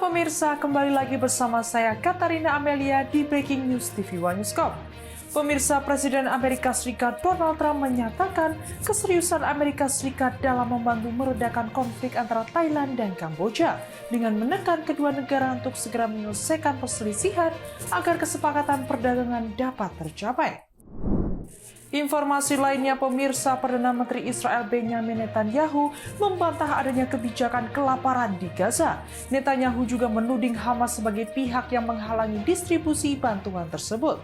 pemirsa, kembali lagi bersama saya Katarina Amelia di Breaking News TV One Newscom. Pemirsa, Presiden Amerika Serikat Donald Trump menyatakan keseriusan Amerika Serikat dalam membantu meredakan konflik antara Thailand dan Kamboja dengan menekan kedua negara untuk segera menyelesaikan perselisihan agar kesepakatan perdagangan dapat tercapai. Informasi lainnya, pemirsa, Perdana Menteri Israel Benjamin Netanyahu membantah adanya kebijakan kelaparan di Gaza. Netanyahu juga menuding Hamas sebagai pihak yang menghalangi distribusi bantuan tersebut.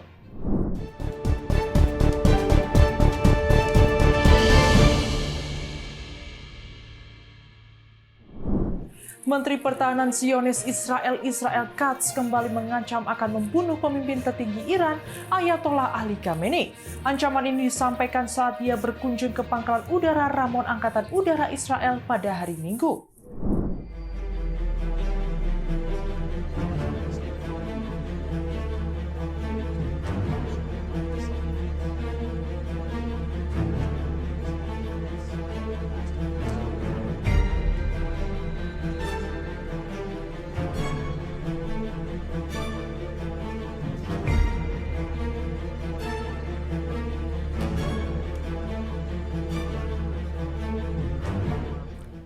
Menteri Pertahanan Zionis Israel Katz kembali mengancam akan membunuh pemimpin tertinggi Iran, Ayatollah Ali Khamenei. Ancaman ini disampaikan saat dia berkunjung ke Pangkalan Udara Ramon Angkatan Udara Israel pada hari Minggu.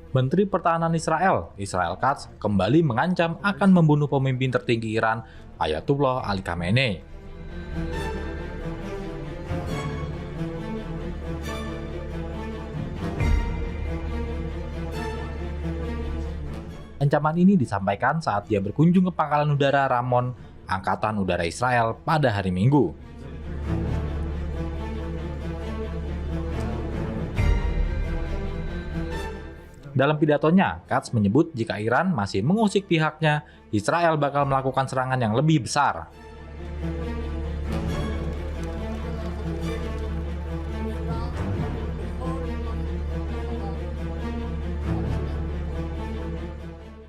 Menteri Pertahanan Israel Katz kembali mengancam akan membunuh pemimpin tertinggi Iran, Ayatollah Ali Khamenei. Ancaman ini disampaikan saat dia berkunjung ke Pangkalan Udara Ramon Angkatan Udara Israel pada hari Minggu. Dalam pidatonya, Katz menyebut jika Iran masih mengusik pihaknya, Israel bakal melakukan serangan yang lebih besar.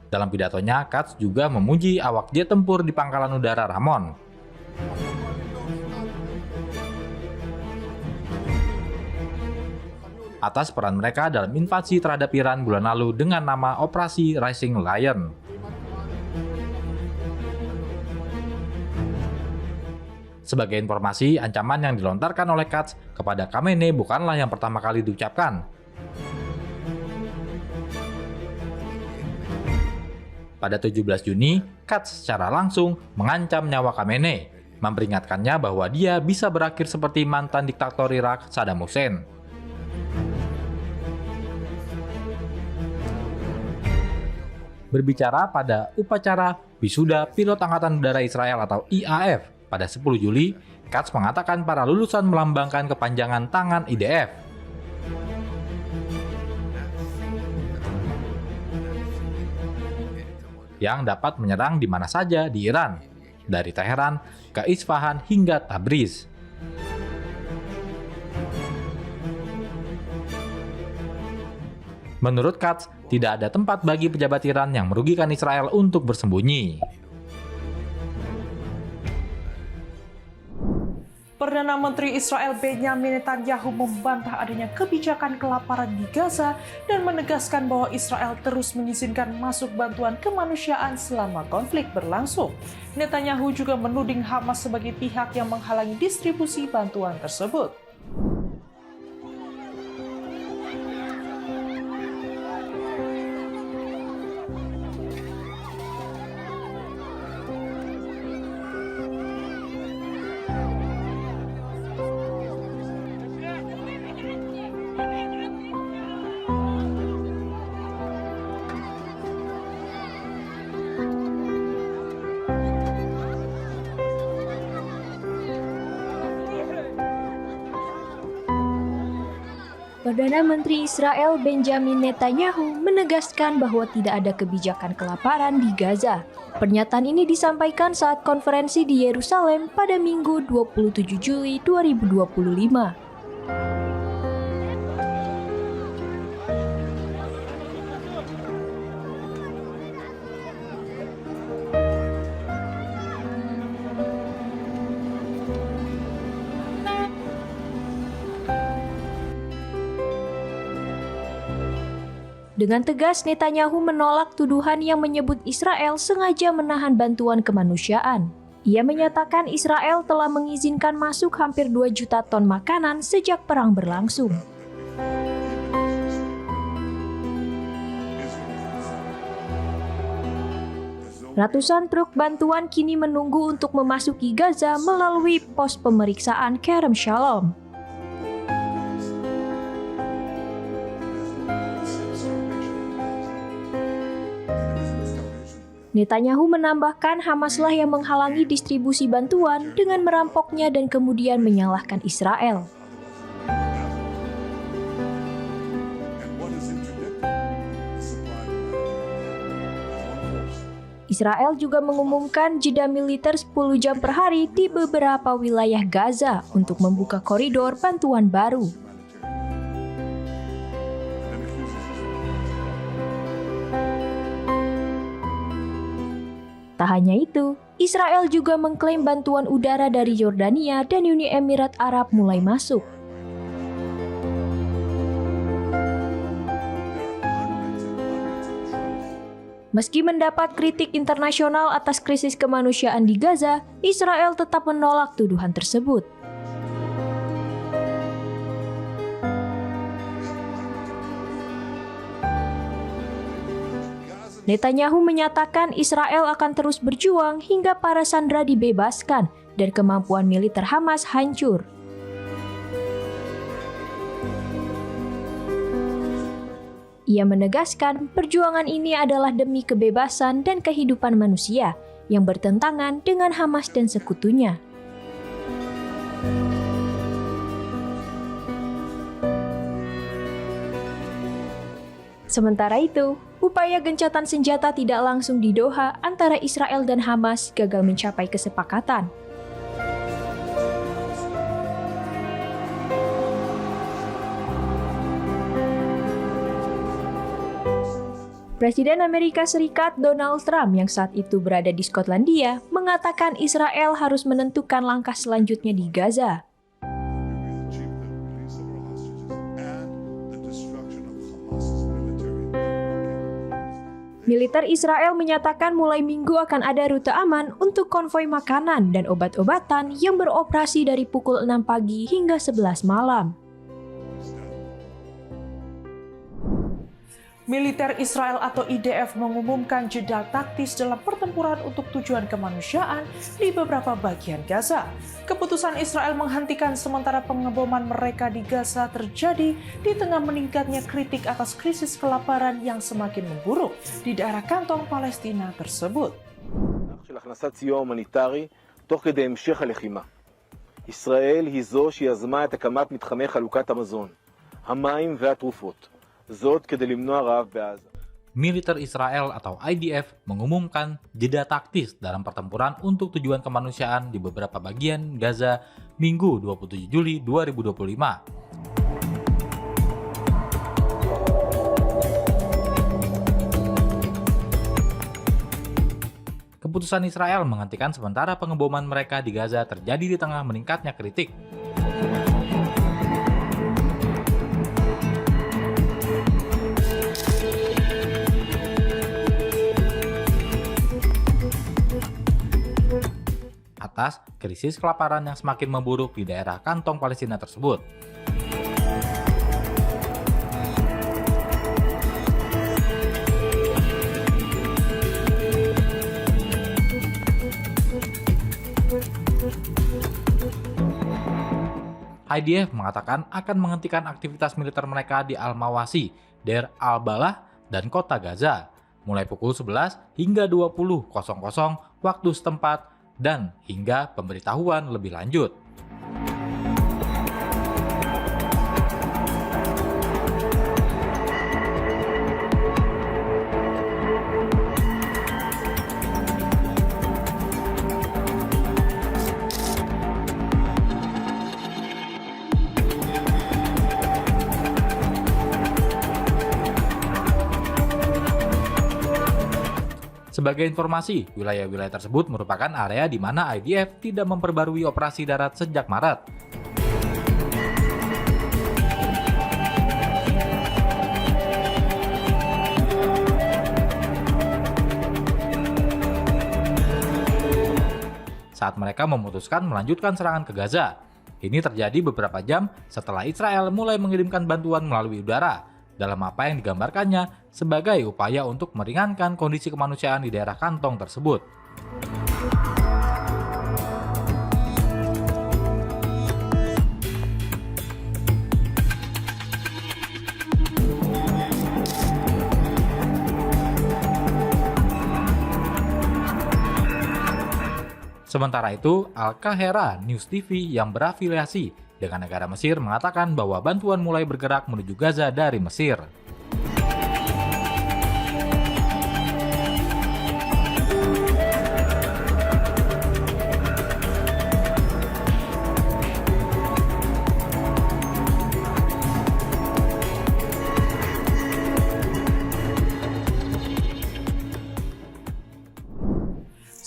Dalam pidatonya, Katz juga memuji awak jet tempur di Pangkalan Udara Ramon. Atas peran mereka dalam invasi terhadap Iran bulan lalu dengan nama Operasi Rising Lion. Sebagai informasi, ancaman yang dilontarkan oleh Katz kepada Khamenei bukanlah yang pertama kali diucapkan. Pada 17 Juni, Katz secara langsung mengancam nyawa Khamenei, memperingatkannya bahwa dia bisa berakhir seperti mantan diktator Irak Saddam Hussein. Berbicara pada upacara wisuda pilot Angkatan Udara Israel atau IAF pada 10 Juli, Katz mengatakan para lulusan melambangkan kepanjangan tangan IDF. Yang dapat menyerang di mana saja di Iran, dari Teheran ke Isfahan hingga Tabriz. Menurut Katz, tidak ada tempat bagi pejabat Iran yang merugikan Israel untuk bersembunyi. Perdana Menteri Israel Benjamin Netanyahu membantah adanya kebijakan kelaparan di Gaza dan menegaskan bahwa Israel terus mengizinkan masuk bantuan kemanusiaan selama konflik berlangsung. Netanyahu juga menuding Hamas sebagai pihak yang menghalangi distribusi bantuan tersebut. Perdana Menteri Israel Benjamin Netanyahu menegaskan bahwa tidak ada kebijakan kelaparan di Gaza. Pernyataan ini disampaikan saat konferensi di Yerusalem pada Minggu 27 Juli 2025. Dengan tegas, Netanyahu menolak tuduhan yang menyebut Israel sengaja menahan bantuan kemanusiaan. Ia menyatakan Israel telah mengizinkan masuk hampir 2 juta ton makanan sejak perang berlangsung. Ratusan truk bantuan kini menunggu untuk memasuki Gaza melalui pos pemeriksaan Kerem Shalom. Netanyahu menambahkan Hamaslah yang menghalangi distribusi bantuan dengan merampoknya dan kemudian menyalahkan Israel. Israel juga mengumumkan jeda militer 10 jam per hari di beberapa wilayah Gaza untuk membuka koridor bantuan baru. Tak hanya itu, Israel juga mengklaim bantuan udara dari Yordania dan Uni Emirat Arab mulai masuk. Meski mendapat kritik internasional atas krisis kemanusiaan di Gaza, Israel tetap menolak tuduhan tersebut. Netanyahu menyatakan Israel akan terus berjuang hingga para sandera dibebaskan dan kemampuan militer Hamas hancur. Ia menegaskan perjuangan ini adalah demi kebebasan dan kehidupan manusia yang bertentangan dengan Hamas dan sekutunya. Sementara itu, upaya gencatan senjata tidak langsung di Doha antara Israel dan Hamas gagal mencapai kesepakatan. Presiden Amerika Serikat Donald Trump yang saat itu berada di Skotlandia mengatakan Israel harus menentukan langkah selanjutnya di Gaza. Militer Israel menyatakan mulai Minggu akan ada rute aman untuk konvoi makanan dan obat-obatan yang beroperasi dari pukul 6 pagi hingga 11 malam. Militer Israel atau IDF mengumumkan jeda taktis dalam pertempuran untuk tujuan kemanusiaan di beberapa bagian Gaza. Keputusan Israel menghentikan sementara pengeboman mereka di Gaza terjadi di tengah meningkatnya kritik atas krisis kelaparan yang semakin memburuk di daerah kantong Palestina tersebut. ישראל היא זו שיזמה את הקמת מתחמי חלוקת המזון, המים והתרופות. זאת כדי למנוע רעב בעזה. Militer Israel atau IDF mengumumkan jeda taktis dalam pertempuran untuk tujuan kemanusiaan di beberapa bagian Gaza Minggu 27 Juli 2025. Keputusan Israel menghentikan sementara pengeboman mereka di Gaza terjadi di tengah meningkatnya kritik. Atas krisis kelaparan yang semakin memburuk di daerah kantong Palestina tersebut. IDF mengatakan akan menghentikan aktivitas militer mereka di Al-Mawasi, Deir al-Balah, dan kota Gaza, mulai pukul 11 hingga 20.00 waktu setempat, dan hingga pemberitahuan lebih lanjut. Sebagai informasi, wilayah-wilayah tersebut merupakan area di mana IDF tidak memperbarui operasi darat sejak Maret. saat mereka memutuskan melanjutkan serangan ke Gaza. Ini terjadi beberapa jam setelah Israel mulai mengirimkan bantuan melalui udara, dalam apa yang digambarkannya sebagai upaya untuk meringankan kondisi kemanusiaan di daerah kantong tersebut. Sementara itu, Al-Qahera News TV yang berafiliasi dengan negara Mesir mengatakan bahwa bantuan mulai bergerak menuju Gaza dari Mesir.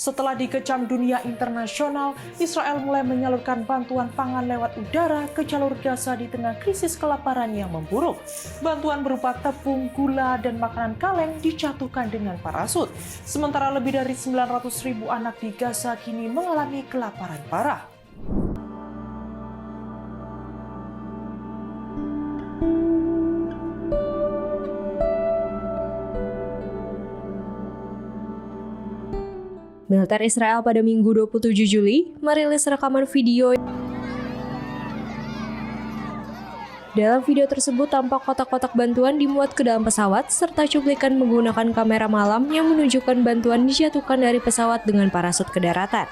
Setelah dikecam dunia internasional, Israel mulai menyalurkan bantuan pangan lewat udara ke jalur Gaza di tengah krisis kelaparan yang memburuk. Bantuan berupa tepung, gula, dan makanan kaleng dijatuhkan dengan parasut. Sementara lebih dari 900.000 anak di Gaza kini mengalami kelaparan parah. Militer Israel pada Minggu 27 Juli merilis rekaman video. Dalam video tersebut tampak kotak-kotak bantuan dimuat ke dalam pesawat serta cuplikan menggunakan kamera malam yang menunjukkan bantuan dijatuhkan dari pesawat dengan parasut ke daratan.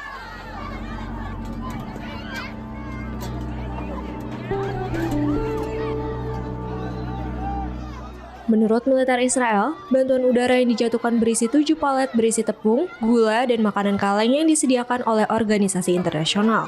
Menurut militer Israel, bantuan udara yang dijatuhkan berisi 7 palet berisi tepung, gula, dan makanan kaleng yang disediakan oleh organisasi internasional.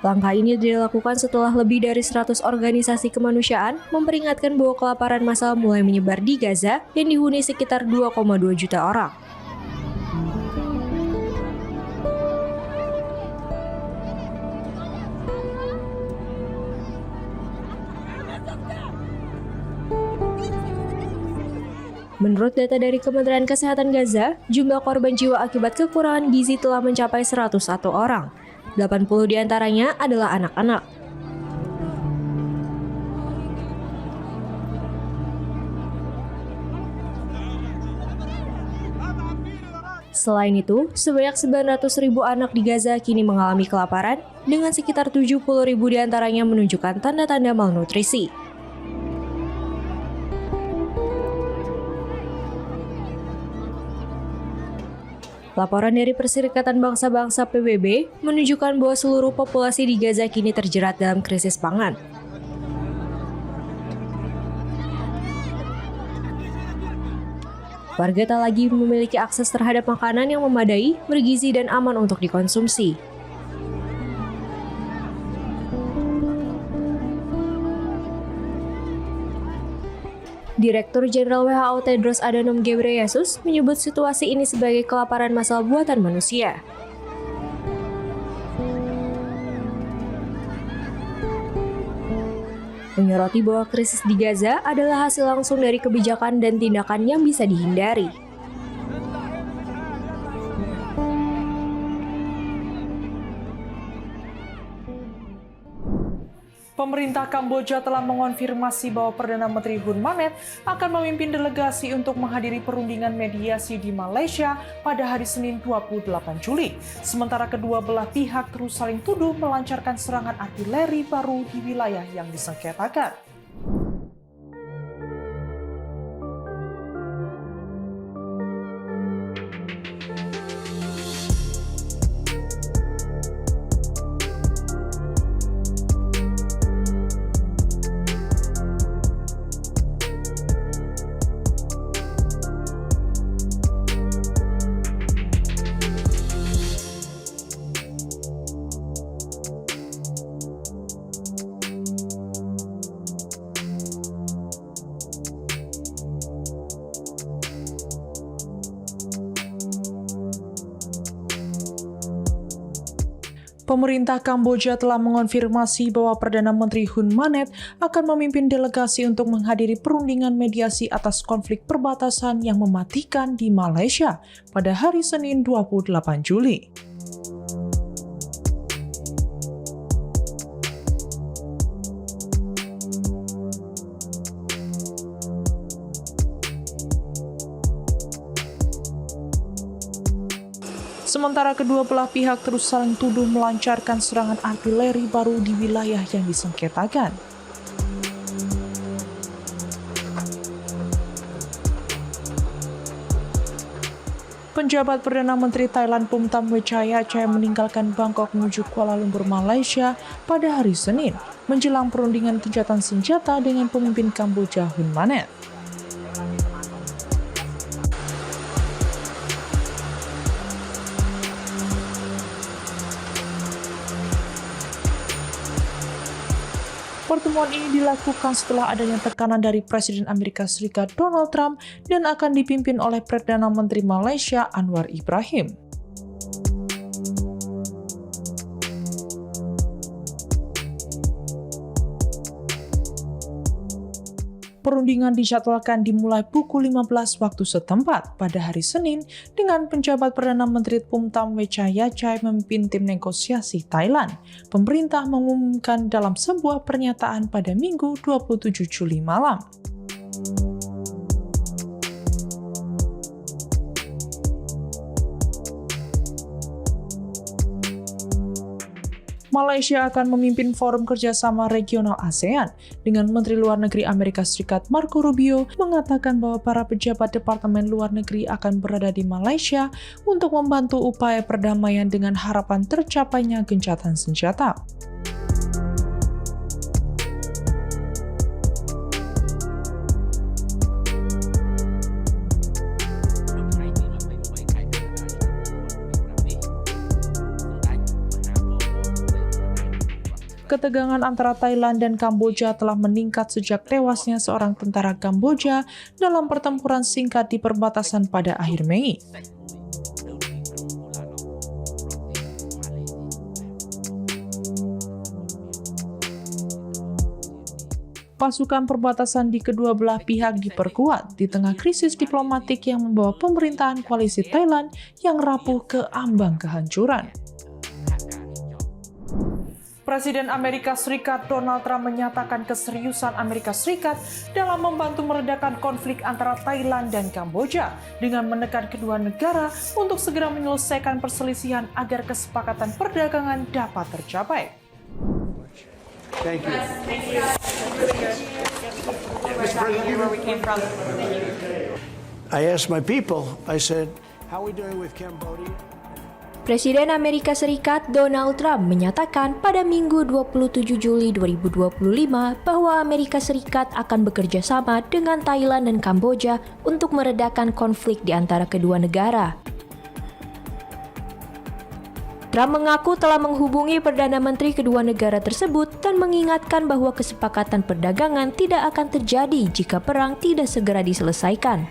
Langkah ini dilakukan setelah lebih dari 100 organisasi kemanusiaan memperingatkan bahwa kelaparan massal mulai menyebar di Gaza yang dihuni sekitar 2,2 juta orang. Menurut data dari Kementerian Kesehatan Gaza, jumlah korban jiwa akibat kekurangan gizi telah mencapai 101 orang. 80 diantaranya adalah anak-anak. Selain itu, sebanyak 900.000 anak di Gaza kini mengalami kelaparan, dengan sekitar 70.000 diantaranya menunjukkan tanda-tanda malnutrisi. Laporan dari Perserikatan Bangsa-Bangsa PBB menunjukkan bahwa seluruh populasi di Gaza kini terjerat dalam krisis pangan. Warga tak lagi memiliki akses terhadap makanan yang memadai, bergizi, dan aman untuk dikonsumsi. Direktur Jenderal WHO Tedros Adhanom Ghebreyesus menyebut situasi ini sebagai kelaparan massal buatan manusia. Menyoroti bahwa krisis di Gaza adalah hasil langsung dari kebijakan dan tindakan yang bisa dihindari. Pemerintah Kamboja telah mengonfirmasi bahwa Perdana Menteri Hun Manet akan memimpin delegasi untuk menghadiri perundingan mediasi di Malaysia pada hari Senin 28 Juli. Sementara kedua belah pihak terus saling tuduh melancarkan serangan artileri baru di wilayah yang disengketakan. Pemerintah Kamboja telah mengonfirmasi bahwa Perdana Menteri Hun Manet akan memimpin delegasi untuk menghadiri perundingan mediasi atas konflik perbatasan yang mematikan di Malaysia pada hari Senin 28 Juli. Sementara kedua belah pihak terus saling tuduh melancarkan serangan artileri baru di wilayah yang disengketakan. Penjabat Perdana Menteri Thailand Phumtham Wechayachai meninggalkan Bangkok menuju Kuala Lumpur, Malaysia pada hari Senin, menjelang perundingan gencatan senjata dengan pemimpin Kamboja Hun Manet. Pertemuan ini dilakukan setelah adanya tekanan dari Presiden Amerika Serikat Donald Trump dan akan dipimpin oleh Perdana Menteri Malaysia Anwar Ibrahim. Perundingan dijadwalkan dimulai pukul 15 waktu setempat pada hari Senin dengan penjabat Perdana Menteri Phumtham Wechayachai memimpin tim negosiasi Thailand. Pemerintah mengumumkan dalam sebuah pernyataan pada Minggu 27 Juli malam. Malaysia akan memimpin forum kerjasama regional ASEAN dengan Menteri Luar Negeri Amerika Serikat Marco Rubio mengatakan bahwa para pejabat Departemen Luar Negeri akan berada di Malaysia untuk membantu upaya perdamaian dengan harapan tercapainya gencatan senjata. Ketegangan antara Thailand dan Kamboja telah meningkat sejak tewasnya seorang tentara Kamboja dalam pertempuran singkat di perbatasan pada akhir Mei. Pasukan perbatasan di kedua belah pihak diperkuat di tengah krisis diplomatik yang membawa pemerintahan koalisi Thailand yang rapuh ke ambang kehancuran. Presiden Amerika Serikat Donald Trump menyatakan keseriusan Amerika Serikat dalam membantu meredakan konflik antara Thailand dan Kamboja dengan menekan kedua negara untuk segera menyelesaikan perselisihan agar kesepakatan perdagangan dapat tercapai. Thank you. I asked my people, I said, how are we doing with Cambodia? Presiden Amerika Serikat Donald Trump menyatakan pada Minggu 27 Juli 2025 bahwa Amerika Serikat akan bekerja sama dengan Thailand dan Kamboja untuk meredakan konflik di antara kedua negara. Trump mengaku telah menghubungi Perdana Menteri kedua negara tersebut dan mengingatkan bahwa kesepakatan perdagangan tidak akan terjadi jika perang tidak segera diselesaikan.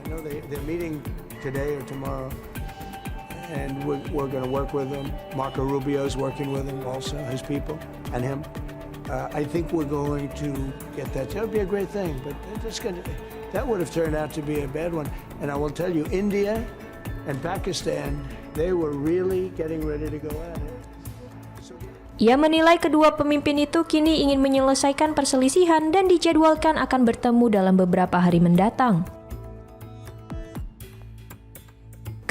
They're meeting today or tomorrow. And we're going to work with them. Marco Rubio is working with him also, his people, and him. I think we're going to get that. That would be a great thing, but that would have turned out to be a bad one. And I will tell you, India and Pakistan, they were really getting ready to go at it. Ia menilai kedua pemimpin itu kini ingin menyelesaikan perselisihan dan dijadwalkan akan bertemu dalam beberapa hari mendatang.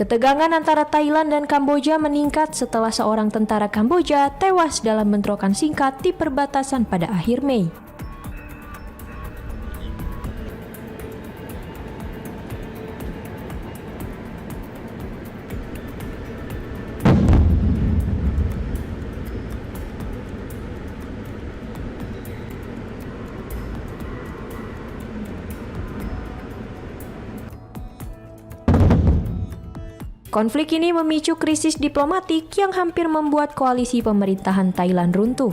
Ketegangan antara Thailand dan Kamboja meningkat setelah seorang tentara Kamboja tewas dalam bentrokan singkat di perbatasan pada akhir Mei. Konflik ini memicu krisis diplomatik yang hampir membuat koalisi pemerintahan Thailand runtuh.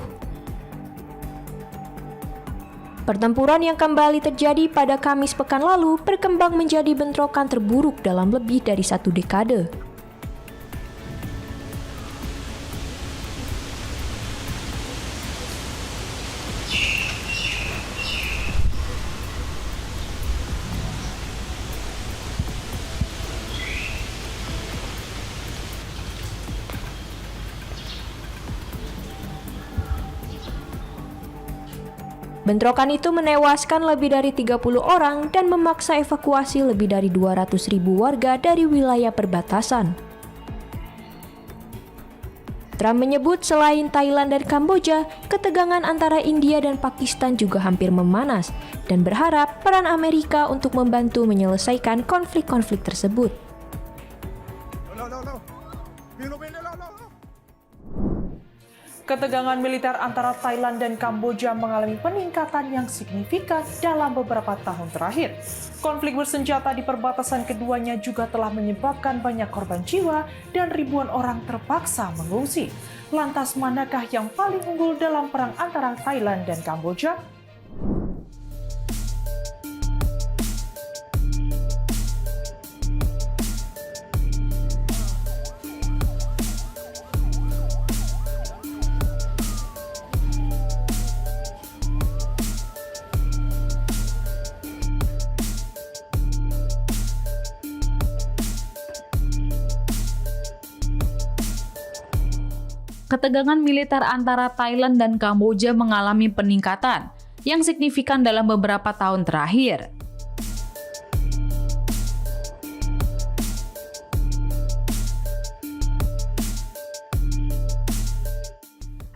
Pertempuran yang kembali terjadi pada Kamis pekan lalu berkembang menjadi bentrokan terburuk dalam lebih dari 1 dekade. Bentrokan itu menewaskan lebih dari 30 orang dan memaksa evakuasi lebih dari 200.000 warga dari wilayah perbatasan. Trump menyebut selain Thailand dan Kamboja, ketegangan antara India dan Pakistan juga hampir memanas dan berharap peran Amerika untuk membantu menyelesaikan konflik-konflik tersebut. Ketegangan militer antara Thailand dan Kamboja mengalami peningkatan yang signifikan dalam beberapa tahun terakhir. Konflik bersenjata di perbatasan keduanya juga telah menyebabkan banyak korban jiwa dan ribuan orang terpaksa mengungsi. Lantas manakah yang paling unggul dalam perang antara Thailand dan Kamboja? Ketegangan militer antara Thailand dan Kamboja mengalami peningkatan yang signifikan dalam beberapa tahun terakhir.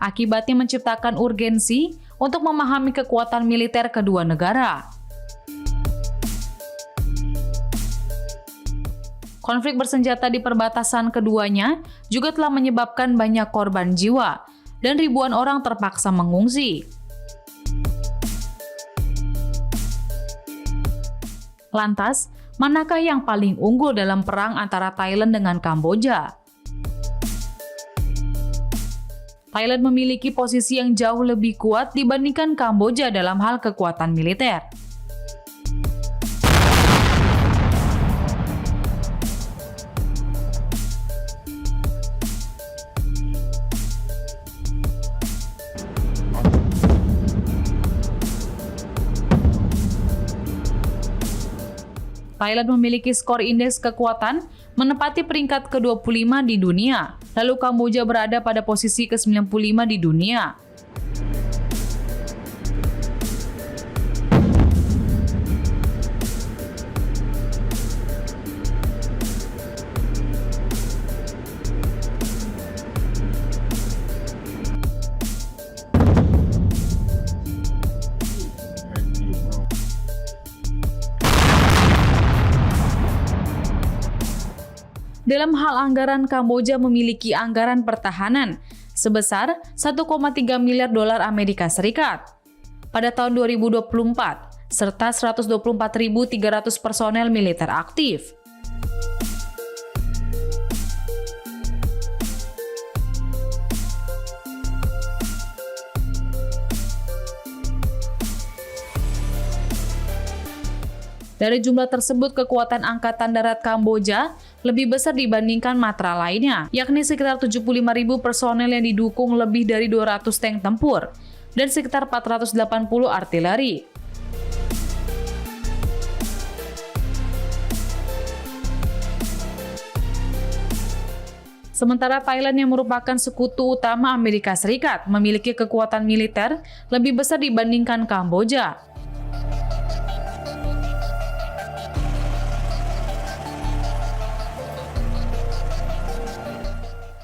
Akibatnya menciptakan urgensi untuk memahami kekuatan militer kedua negara. Konflik bersenjata di perbatasan keduanya juga telah menyebabkan banyak korban jiwa dan ribuan orang terpaksa mengungsi. Lantas, manakah yang paling unggul dalam perang antara Thailand dengan Kamboja? Thailand memiliki posisi yang jauh lebih kuat dibandingkan Kamboja dalam hal kekuatan militer. Thailand memiliki skor indeks kekuatan menempati peringkat ke-25 di dunia, lalu Kamboja berada pada posisi ke-95 di dunia. Dalam hal anggaran, Kamboja memiliki anggaran pertahanan sebesar 1,3 miliar dolar Amerika Serikat pada tahun 2024, serta 124.300 personel militer aktif. Dari jumlah tersebut, kekuatan Angkatan Darat Kamboja lebih besar dibandingkan matra lainnya, yakni sekitar 75.000 personel yang didukung lebih dari 200 tank tempur dan sekitar 480 artileri. Sementara Thailand yang merupakan sekutu utama Amerika Serikat memiliki kekuatan militer lebih besar dibandingkan Kamboja.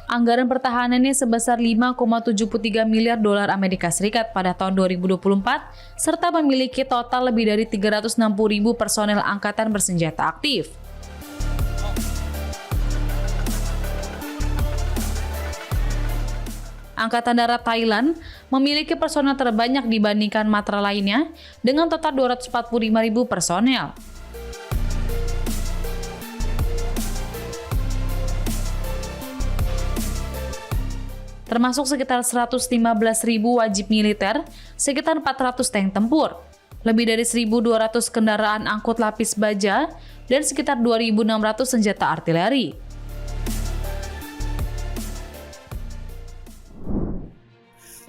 Anggaran pertahanannya sebesar 5,73 miliar dolar Amerika Serikat pada tahun 2024, serta memiliki total lebih dari 360.000 personel angkatan bersenjata aktif. Angkatan Darat Thailand memiliki personel terbanyak dibandingkan matra lainnya dengan total 245.000 personel. Termasuk sekitar 115.000 wajib militer, sekitar 400 tank tempur, lebih dari 1.200 kendaraan angkut lapis baja, dan sekitar 2.600 senjata artileri.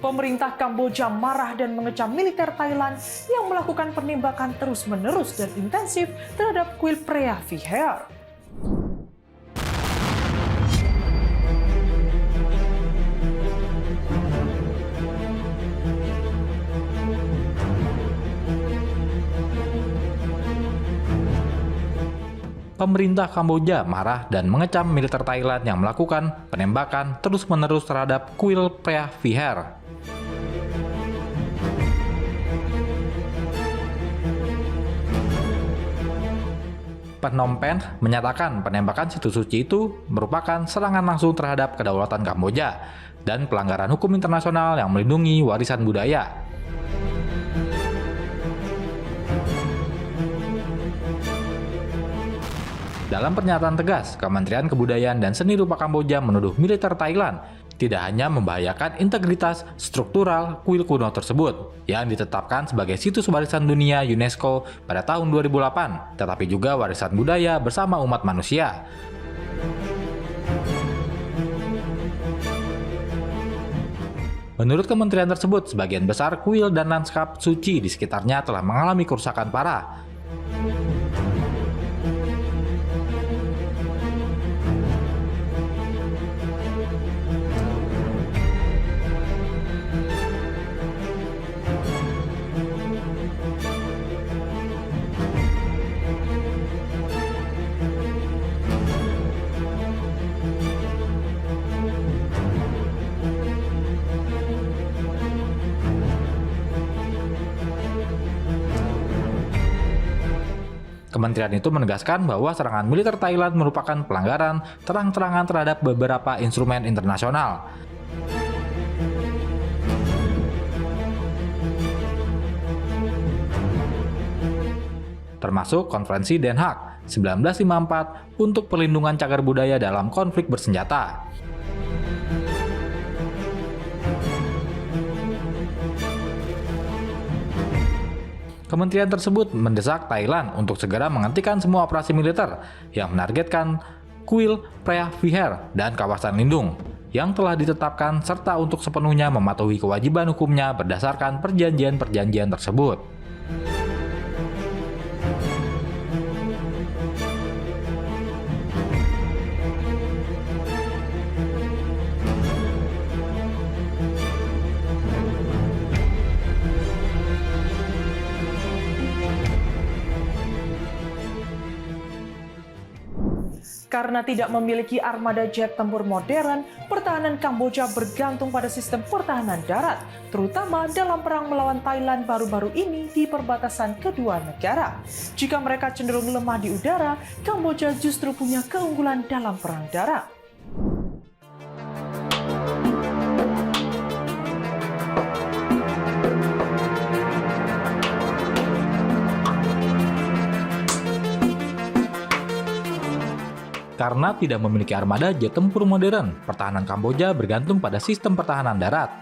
Pemerintah Kamboja marah dan mengecam militer Thailand yang melakukan penembakan terus-menerus dan intensif terhadap kuil Preah Vihear. pemerintah Kamboja marah dan mengecam militer Thailand yang melakukan penembakan terus-menerus terhadap kuil Preah Vihear. Phnom Penh menyatakan penembakan situs suci itu merupakan serangan langsung terhadap kedaulatan Kamboja dan pelanggaran hukum internasional yang melindungi warisan budaya. Dalam pernyataan tegas, Kementerian Kebudayaan dan Seni Rupa Kamboja menuduh militer Thailand tidak hanya membahayakan integritas struktural kuil kuno tersebut yang ditetapkan sebagai situs warisan dunia UNESCO pada tahun 2008, tetapi juga warisan budaya bersama umat manusia. Menurut kementerian tersebut, sebagian besar kuil dan lanskap suci di sekitarnya telah mengalami kerusakan parah. Kementerian itu menegaskan bahwa serangan militer Thailand merupakan pelanggaran terang-terangan terhadap beberapa instrumen internasional. Termasuk Konferensi Den Haag 1954 untuk perlindungan cagar budaya dalam konflik bersenjata. Kementerian tersebut mendesak Thailand untuk segera menghentikan semua operasi militer yang menargetkan kuil Preah Vihear dan kawasan lindung yang telah ditetapkan serta untuk sepenuhnya mematuhi kewajiban hukumnya berdasarkan perjanjian-perjanjian tersebut. Karena tidak memiliki armada jet tempur modern, pertahanan Kamboja bergantung pada sistem pertahanan darat, terutama dalam perang melawan Thailand baru-baru ini di perbatasan kedua negara. Jika mereka cenderung lemah di udara, Kamboja justru punya keunggulan dalam perang darat. Karena tidak memiliki armada jet tempur modern, pertahanan Kamboja bergantung pada sistem pertahanan darat.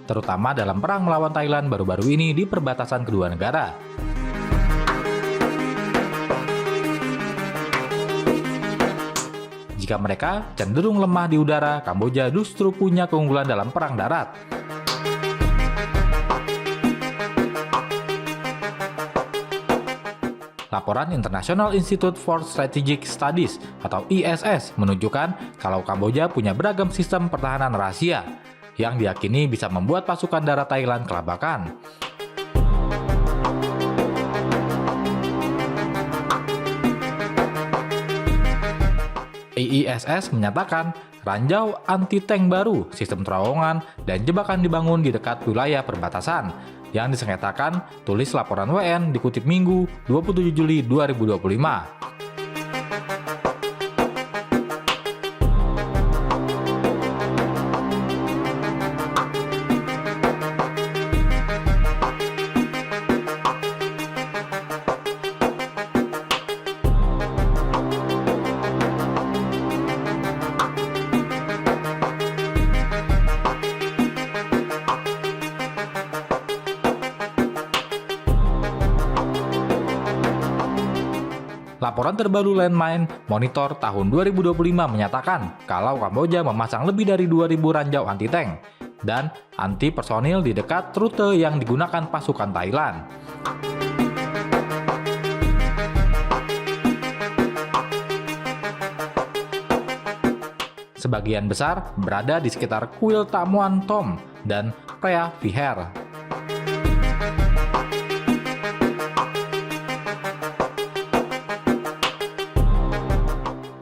Terutama dalam perang melawan Thailand baru-baru ini di perbatasan kedua negara. Jika mereka cenderung lemah di udara, Kamboja justru punya keunggulan dalam perang darat. Laporan International Institute for Strategic Studies atau ISS menunjukkan kalau Kamboja punya beragam sistem pertahanan rahasia yang diyakini bisa membuat pasukan darat Thailand kelabakan. ISS menyatakan ranjau anti-tank baru, sistem terowongan, dan jebakan dibangun di dekat wilayah perbatasan yang disengketakan, tulis laporan WN dikutip Minggu 27 Juli 2025. Laporan terbaru Landmine Monitor tahun 2025 menyatakan kalau Kamboja memasang lebih dari 2.000 ranjau anti-tank dan anti-personil di dekat rute yang digunakan pasukan Thailand. Sebagian besar berada di sekitar kuil Tam Muan Thom dan Preah Vihear.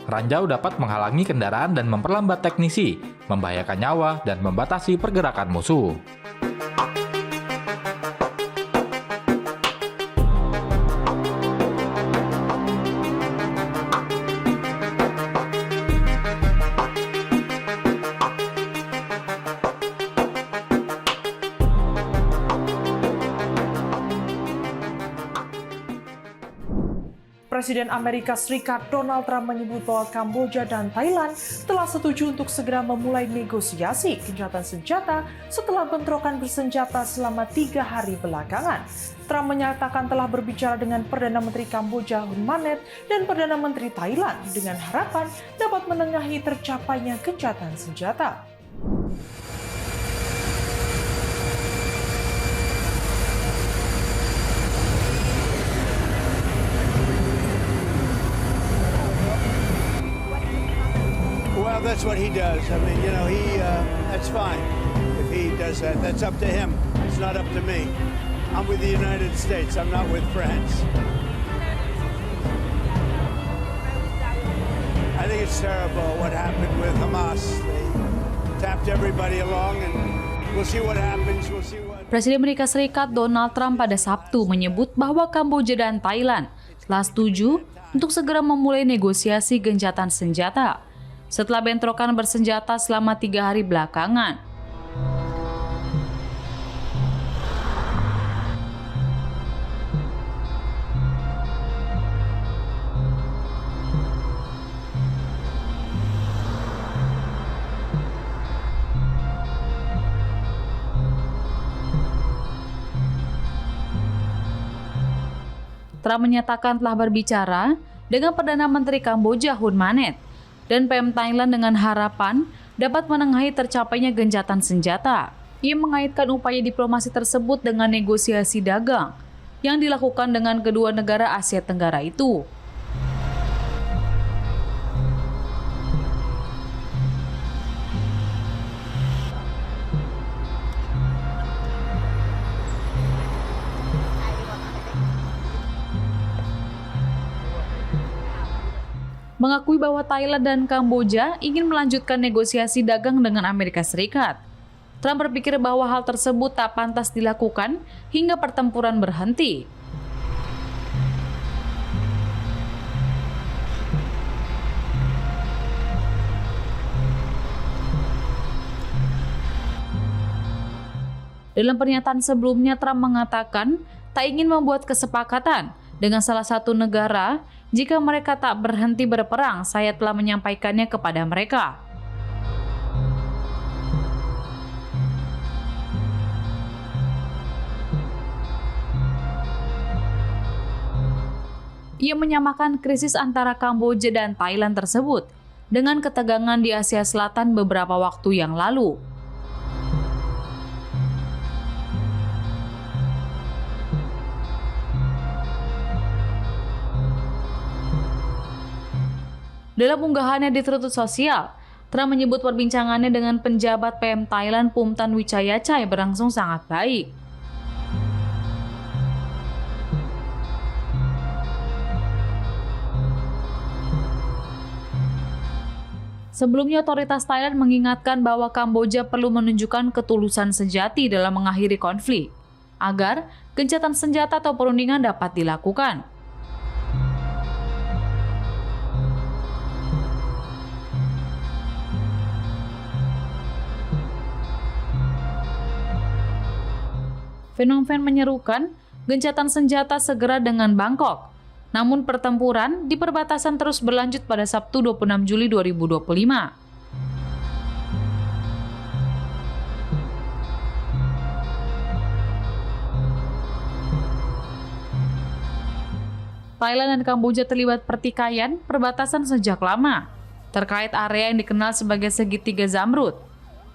Ranjau dapat menghalangi kendaraan dan memperlambat teknisi, membahayakan nyawa dan membatasi pergerakan musuh. Presiden Amerika Serikat Donald Trump menyebut bahwa Kamboja dan Thailand telah setuju untuk segera memulai negosiasi gencatan senjata setelah bentrokan bersenjata selama 3 hari belakangan. Trump menyatakan telah berbicara dengan Perdana Menteri Kamboja Hun Manet dan Perdana Menteri Thailand dengan harapan dapat menengahi tercapainya gencatan senjata. Well, that's what he does. I mean, you know, that's fine. If he does that, that's up to him. It's not up to me. I'm with the United States. I'm not with France. I think it's terrible what happened with Hamas. They tapped everybody along, and we'll see what happens. We'll see what... Presiden Amerika Serikat Donald Trump pada Sabtu menyebut bahwa Kamboja dan Thailand telah setuju untuk segera memulai negosiasi gencatan senjata setelah bentrokan bersenjata selama 3 hari belakangan. Trump menyatakan telah berbicara dengan Perdana Menteri Kamboja Hun Manet dan PM Thailand dengan harapan dapat menengahi tercapainya gencatan senjata. Ia mengaitkan upaya diplomasi tersebut dengan negosiasi dagang yang dilakukan dengan kedua negara Asia Tenggara itu. Mengakui bahwa Thailand dan Kamboja ingin melanjutkan negosiasi dagang dengan Amerika Serikat. Trump berpikir bahwa hal tersebut tak pantas dilakukan hingga pertempuran berhenti. Dalam pernyataan sebelumnya, Trump mengatakan tak ingin membuat kesepakatan dengan salah satu negara. Jika mereka tak berhenti berperang, saya telah menyampaikannya kepada mereka. Ia menyamakan krisis antara Kamboja dan Thailand tersebut dengan ketegangan di Asia Selatan beberapa waktu yang lalu. Dalam unggahannya di Truth Social, Trump menyebut perbincangannya dengan penjabat PM Thailand Phumtham Wechayachai berlangsung sangat baik. Sebelumnya, otoritas Thailand mengingatkan bahwa Kamboja perlu menunjukkan ketulusan sejati dalam mengakhiri konflik, agar gencatan senjata atau perundingan dapat dilakukan. Phnom Penh menyerukan gencatan senjata segera dengan Bangkok. Namun pertempuran di perbatasan terus berlanjut pada Sabtu 26 Juli 2025. Thailand dan Kamboja terlibat pertikaian perbatasan sejak lama terkait area yang dikenal sebagai segitiga Zamrud,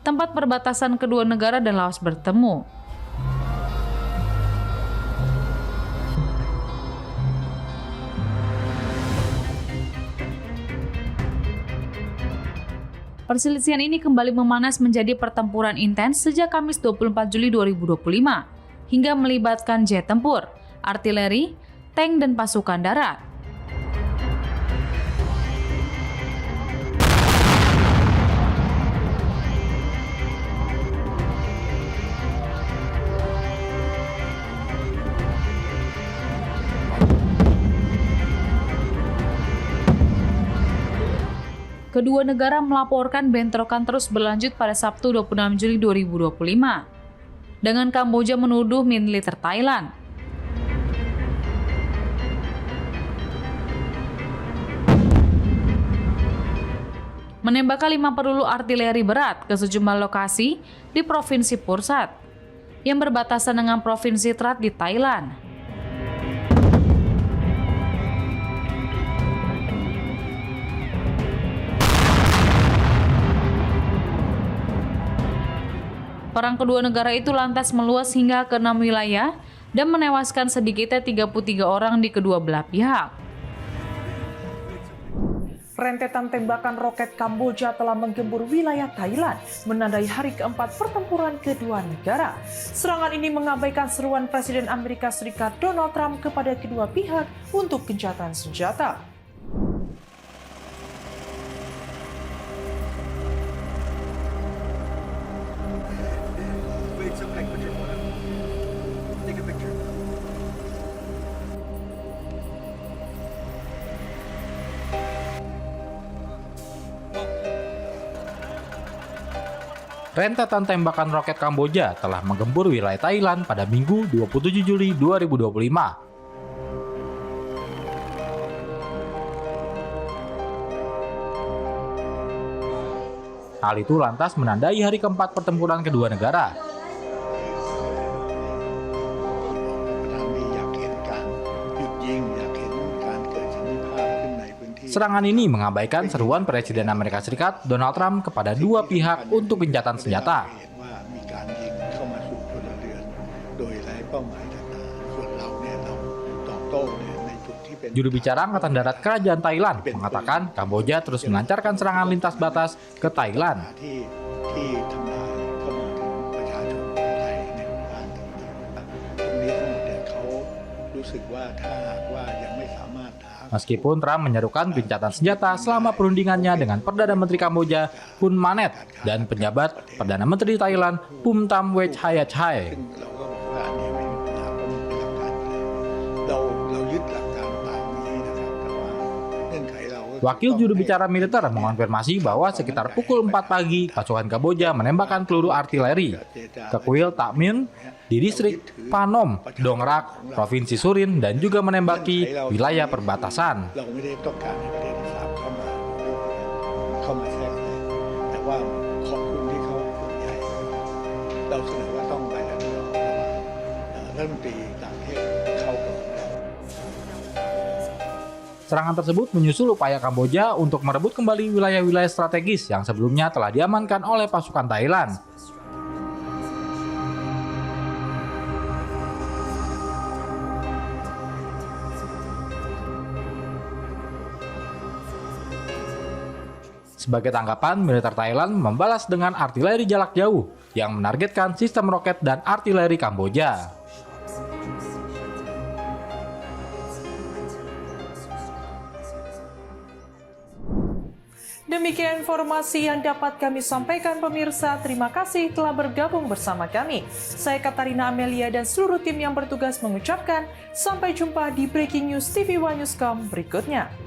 tempat perbatasan kedua negara dan Laos bertemu. Perselisihan ini kembali memanas menjadi pertempuran intens sejak Kamis 24 Juli 2025 hingga melibatkan jet tempur, artileri, tank, dan pasukan darat. kedua negara melaporkan bentrokan terus berlanjut pada Sabtu 26 Juli 2025, dengan Kamboja menuduh militer Thailand menembakkan 5 peluru artileri berat ke sejumlah lokasi di Provinsi Pursat yang berbatasan dengan Provinsi Trat di Thailand. Perang kedua negara itu lantas meluas hingga ke 6 wilayah dan menewaskan sedikitnya 33 orang di kedua belah pihak. Rentetan tembakan roket Kamboja telah menggempur wilayah Thailand, menandai hari keempat pertempuran kedua negara. Serangan ini mengabaikan seruan Presiden Amerika Serikat Donald Trump kepada kedua pihak untuk gencatan senjata. Rentetan tembakan roket Kamboja telah menggempur wilayah Thailand pada Minggu 27 Juli 2025. Hal itu lantas menandai hari keempat pertempuran kedua negara. Serangan ini mengabaikan seruan Presiden Amerika Serikat Donald Trump kepada dua pihak untuk gencatan senjata. Juru bicara Angkatan Darat Kerajaan Thailand mengatakan Kamboja terus melancarkan serangan lintas batas ke Thailand. Meskipun Trump menyerukan gencatan senjata selama perundingannya dengan Perdana Menteri Kamboja Hun Manet dan penjabat Perdana Menteri Thailand Phumtham Wechayachai. Wakil juru bicara militer mengonfirmasi bahwa sekitar pukul 4 pagi, pasukan Kamboja menembakkan peluru artileri ke kuil Takmin di distrik Panom, Dong Rak, Provinsi Surin, dan juga menembaki wilayah perbatasan. Serangan tersebut menyusul upaya Kamboja untuk merebut kembali wilayah-wilayah strategis yang sebelumnya telah diamankan oleh pasukan Thailand. Sebagai tanggapan, militer Thailand membalas dengan artileri jarak jauh yang menargetkan sistem roket dan artileri Kamboja. Demikian informasi yang dapat kami sampaikan pemirsa. Terima kasih telah bergabung bersama kami. Saya Katarina Amelia dan seluruh tim yang bertugas mengucapkan sampai jumpa di Breaking News TV One Newscom berikutnya.